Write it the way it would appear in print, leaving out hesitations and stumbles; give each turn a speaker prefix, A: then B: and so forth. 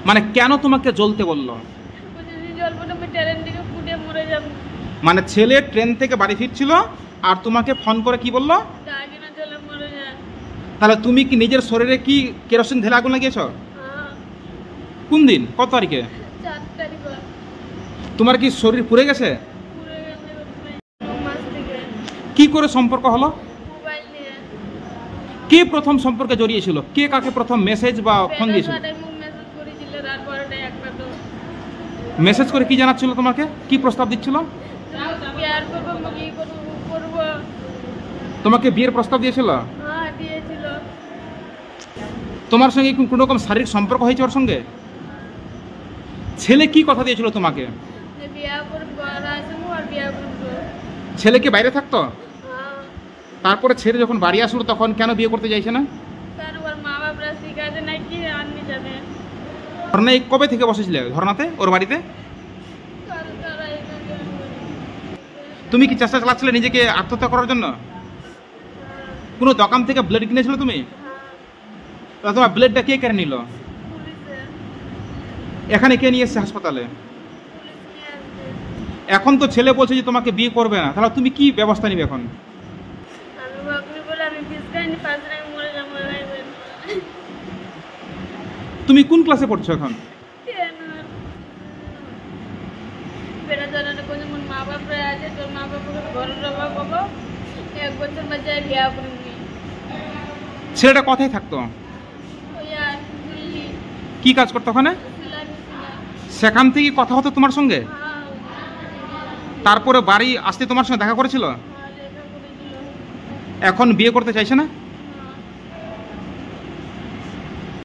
A: মানে কেন তোমাকে জ্বলতে বললো? মানে ছেলে ট্রেন থেকে বাড়ি ফিরছিল আর তোমাকে ফোন করে কি বললো? তাহলে তুমি কি নিজের শরীরে কি কেরোসিন ঢেলে আগুন লাগিয়েছ? কোন দিন, কত তারিখে? তোমার কি শরীর পুড়ে গেছে? কি করে সম্পর্ক হলো? কে প্রথম সম্পর্কে জড়িয়েছিল? কে কাকে প্রথম মেসেজ বা ফোন দিয়েছিল? মেসেজ করে কি জানাচ্ছিল তোমাকে? কি প্রস্তাব দিচ্ছিল? তোমাকে বিয়ের প্রস্তাব দিয়েছিল? তোমার সঙ্গে কোনো রকম শারীরিক সম্পর্ক হয়েছে ওর সঙ্গে? ছেলে কি কথা দিয়েছিল তোমাকে? ছেলে কি বাইরে থাকতো? তারপরে ছেলে যখন বাড়ি আসলো তখন কেন বিয়ে করতে চাইছে না? ধর্নায় কবে থেকে বসেছিলে? ধর্নাতে ওর বাড়িতে তুমি কি চেষ্টা চালাচ্ছিলে নিজেকে আত্মহত্যা করার জন্য? কোনো দোকান থেকে ব্লেড কিনেছিল তুমি? তোমার ব্লেডটা কে কেড়ে নিল? এখানে কে নিয়ে এসছে হাসপাতালে? এখন তো ছেলে বলছে যে তোমাকে বিয়ে করবে না, তাহলে তুমি কি ব্যবস্থা নিবে এখন? তুমি কোন ক্লাসে পড়ছো এখন? ছেলেটা কোথায় থাকতো? কি কাজ করতো ওখানে? সেখান থেকে কথা হতো তোমার সঙ্গে? তারপরে বাড়ি আসতে তোমার সঙ্গে দেখা করেছিল? এখন বিয়ে করতে চাইছে না?